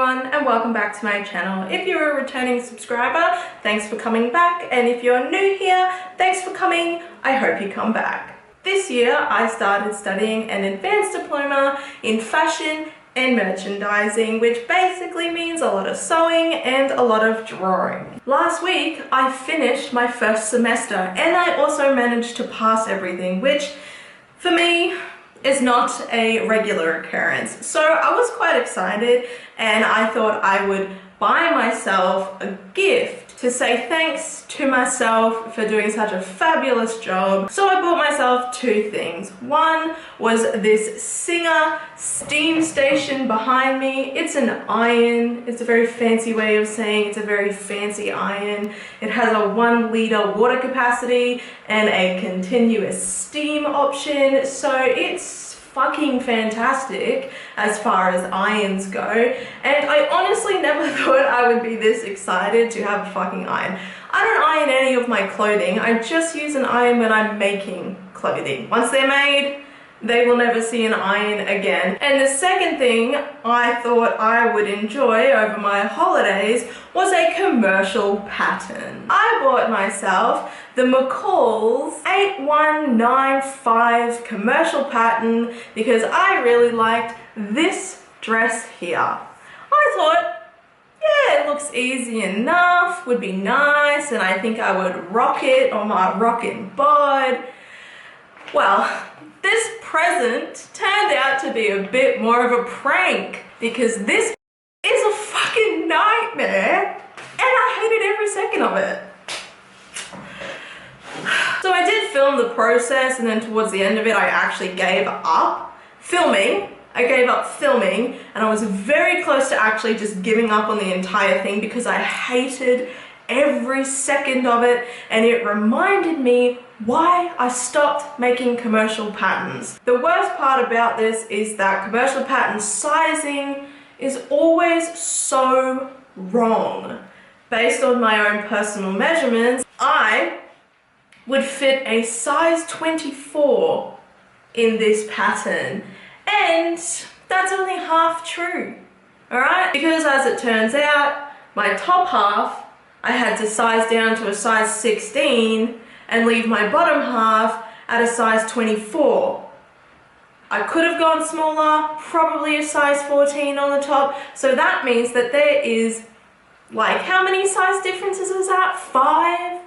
everyone, and welcome back to my channel. If you're a returning subscriber, thanks for coming back, and if you're new here, thanks for coming. I hope you come back. This year I started studying an advanced diploma in fashion and merchandising, which basically means a lot of sewing and a lot of drawing. Last week I finished my first semester and I also managed to pass everything, which for me is not a regular occurrence. So I was quite excited and I thought I would buy myself a gift to say thanks to myself for doing such a fabulous job. So I bought myself two things. One was this Singer steam station behind me. It's an iron. It's a very fancy way of saying it's a very fancy iron. It has a 1 liter water capacity and a continuous steam option. So it's fucking fantastic as far as irons go, and I honestly never thought I would be this excited to have a fucking iron. I don't iron any of my clothing. I just use an iron when I'm making clothing. Once they're made, they will never see an iron again. And the second thing I thought I would enjoy over my holidays was a commercial pattern. I bought myself the McCall's 8195 commercial pattern because I really liked this dress here. I thought, yeah, it looks easy enough, would be nice, and I think I would rock it on my rockin' bod. Well, this present turned out to be a bit more of a prank because this is a fucking nightmare and I hated every second of it. So I did film the process, and then towards the end of it I actually gave up filming. I gave up filming and I was very close to actually just giving up on the entire thing because I hated every second of it, and it reminded me why I stopped making commercial patterns. The worst part about this is that commercial pattern sizing is always so wrong. Based on my own personal measurements, I would fit a size 24 in this pattern, and that's only half true, alright? Because as it turns out, my top half I had to size down to a size 16 and leave my bottom half at a size 24. I could have gone smaller, probably a size 14 on the top, so that means that there is, like, how many size differences is that? Five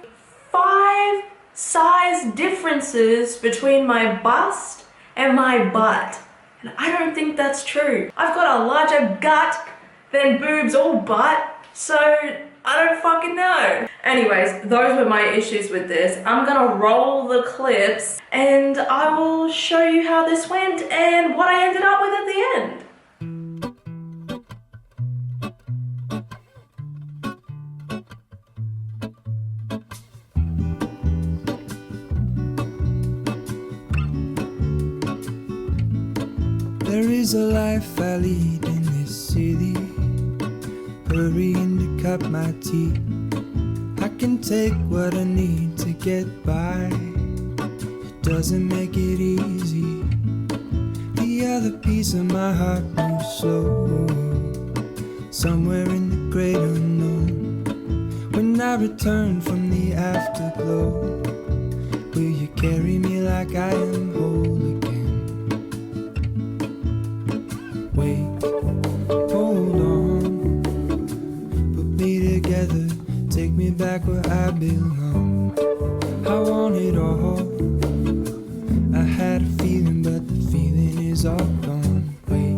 size differences between my bust and my butt. And I don't think that's true. I've got a larger gut than boobs or butt, so I don't fucking know. Anyways, those were my issues with this. I'm gonna roll the clips and I will show you how this went and what I ended up with at the end. There is a life I lead in this city, hurrying to cut my teeth. I can take what I need to get by. It doesn't make it easy. The other piece of my heart moves slow, somewhere in the great unknown. When I return from the afterglow, will you carry me like I am whole again? Wait, hold on, put me together, take me back where I belong. I want it all. I had a feeling, but the feeling is all gone. Wait,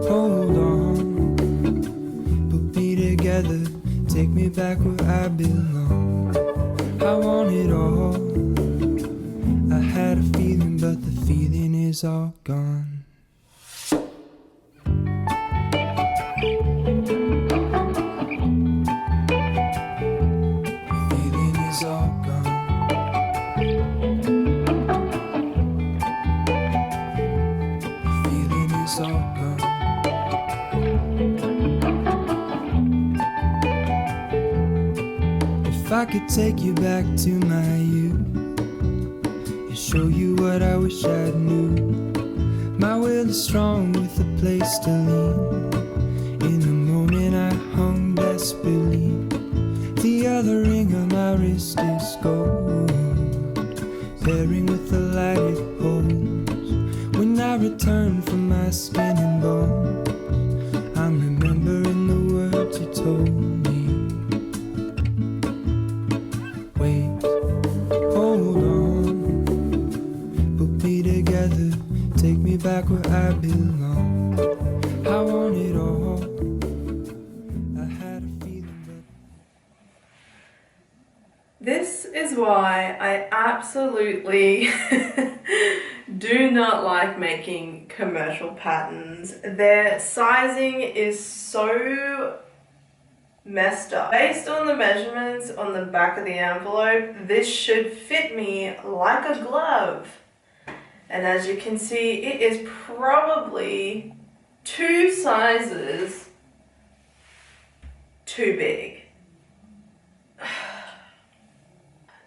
hold on, put me together, take me back where I belong. I want it all. I had a feeling, but the feeling is all gone. If I could take you back to my youth and show you what I wish I knew, my will is strong with a place to lean in the ugliest is gold, pairing with the light it holds. When I return from my skin and bones, I'm remembering the words you told me. Wait, hold on, put me together, take me back where I belong. I want it all. I had a feeling that this is why I absolutely do not like making commercial patterns. Their sizing is so messed up. Based on the measurements on the back of the envelope, this should fit me like a glove. And as you can see, it is probably 2 sizes too big.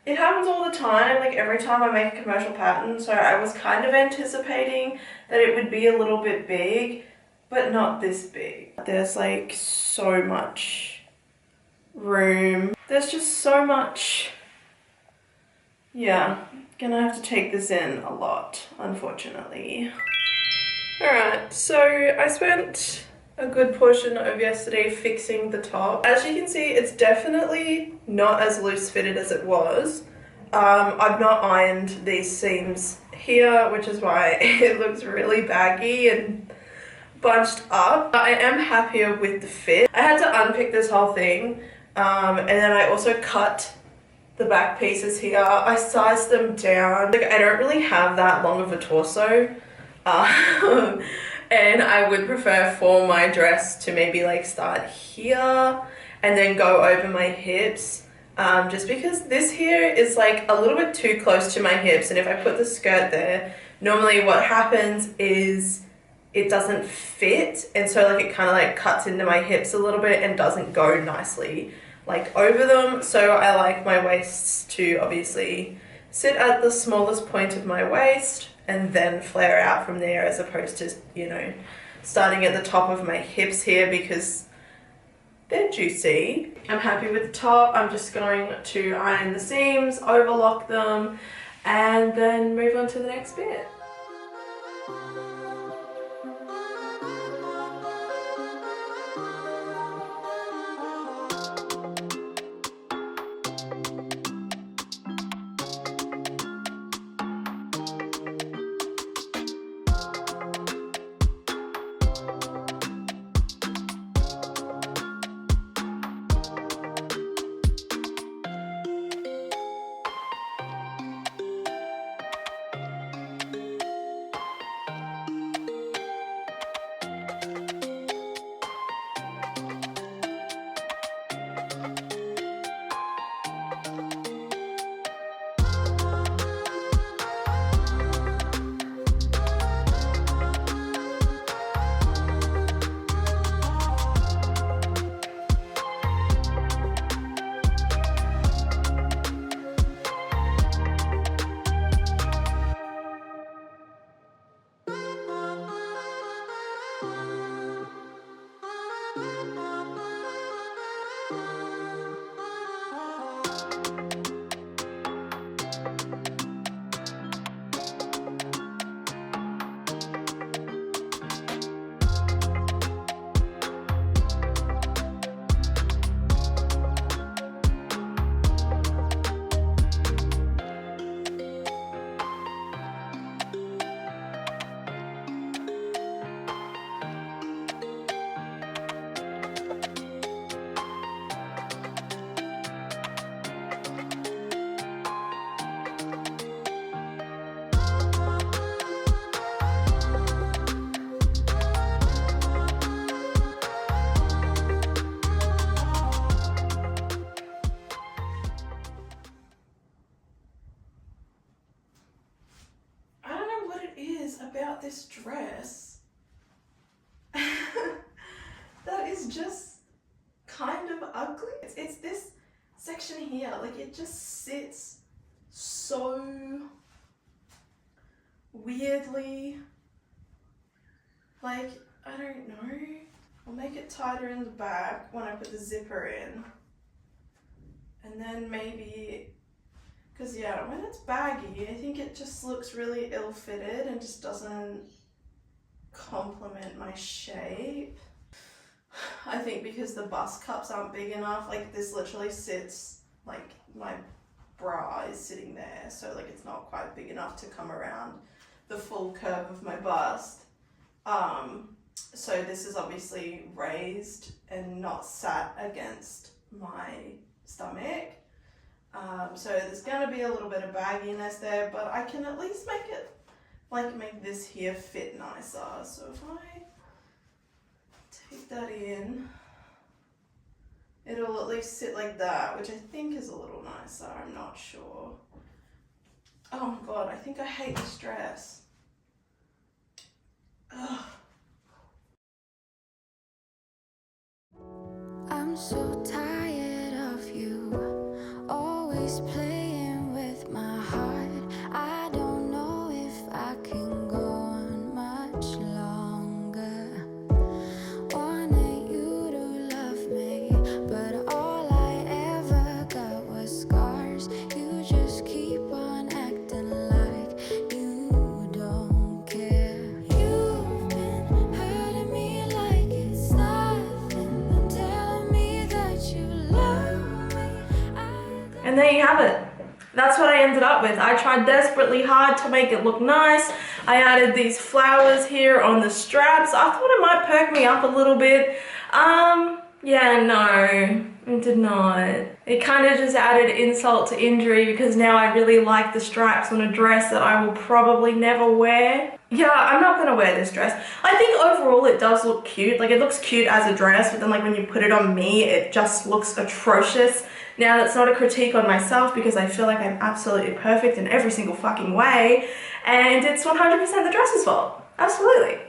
It happens all the time, like every time I make a commercial pattern, so I was kind of anticipating that it would be a little bit big, but not this big. There's like so much room. There's just so much. Yeah, gonna have to take this in a lot, unfortunately. Alright, so I spent a good portion of yesterday fixing the top. As you can see, it's definitely not as loose fitted as it was. I've not ironed these seams here, which is why it looks really baggy and bunched up. I am happier with the fit. I had to unpick this whole thing, and then I also cut the back pieces here. I sized them down. Like, I don't really have that long of a torso. And I would prefer for my dress to maybe like start here and then go over my hips, just because this here is like a little bit too close to my hips, and if I put the skirt there, normally what happens is it doesn't fit, and so like it kind of like cuts into my hips a little bit and doesn't go nicely like over them. So I like my waists to obviously sit at the smallest point of my waist and then flare out from there, as opposed to, you know, starting at the top of my hips here because they're juicy. I'm happy with the top. I'm just going to iron the seams, overlock them, and then move on to the next bit. About this dress that is just kind of ugly. It's this section here, like it just sits so weirdly. Like, I don't know. I'll make it tighter in the back when I put the zipper in, And then maybe, because yeah, when it's baggy, I think it just looks really ill-fitted and just doesn't complement my shape. I think because the bust cups aren't big enough, like this literally sits, like my bra is sitting there, so like it's not quite big enough to come around the full curve of my bust. So this is obviously raised and not sat against my stomach. So there's gonna be a little bit of bagginess there, but I can at least make it, like make this here fit nicer. So if I take that in, it'll at least sit like that, which I think is a little nicer, I'm not sure. Oh my god, I think I hate this dress. Ugh. I'm so tired of you always playing with my heart. I don't know if I can go on much longer. Wanted you to love me, but all I ever got was scars. You just keep on acting like you don't care. You've been hurting me like it's nothing, then telling me that you love me. And there you have it. That's what I ended up with. I tried desperately hard to make it look nice. I added these flowers here on the straps. I thought it might perk me up a little bit. Yeah, no, it did not. It kind of just added insult to injury because now I really like the straps on a dress that I will probably never wear. Yeah, I'm not gonna wear this dress. I think overall it does look cute. Like it looks cute as a dress, but then like when you put it on me, it just looks atrocious. Now that's not a critique on myself because I feel like I'm absolutely perfect in every single fucking way, and it's 100% the dress's fault. Absolutely.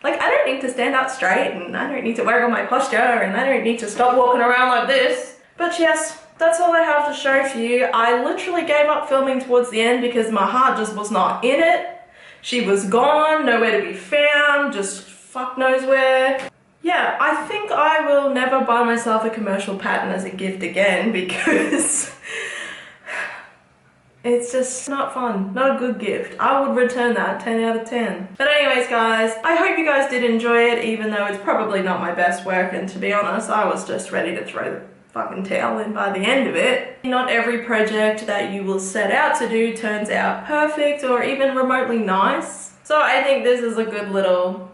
Like I don't need to stand up straight, and I don't need to work on my posture, and I don't need to stop walking around like this. But yes, that's all I have to show for you. I literally gave up filming towards the end because my heart just was not in it. She was gone, nowhere to be found, just fuck knows where. Yeah, I think I will never buy myself a commercial pattern as a gift again because it's just not fun, not a good gift. I would return that 10 out of 10. But anyways guys, I hope you guys did enjoy it, even though it's probably not my best work, and to be honest, I was just ready to throw the fucking towel in by the end of it. Not every project that you will set out to do turns out perfect or even remotely nice. So I think this is a good little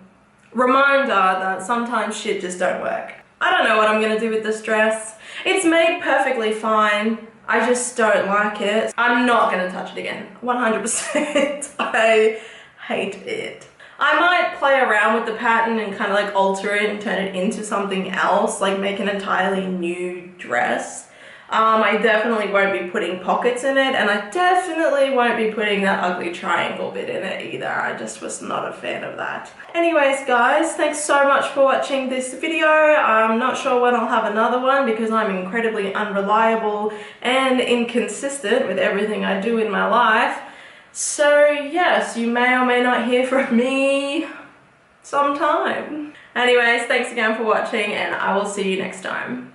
reminder that sometimes shit just don't work. I don't know what I'm gonna do with this dress. It's made perfectly fine. I just don't like it. I'm not gonna touch it again, 100%. I hate it. I might play around with the pattern and kind of like alter it and turn it into something else, like make an entirely new dress. I definitely won't be putting pockets in it, and I definitely won't be putting that ugly triangle bit in it either. I just was not a fan of that. Anyways guys, thanks so much for watching this video. I'm not sure when I'll have another one because I'm incredibly unreliable and inconsistent with everything I do in my life. So yes, you may or may not hear from me sometime. Anyways, thanks again for watching, and I will see you next time.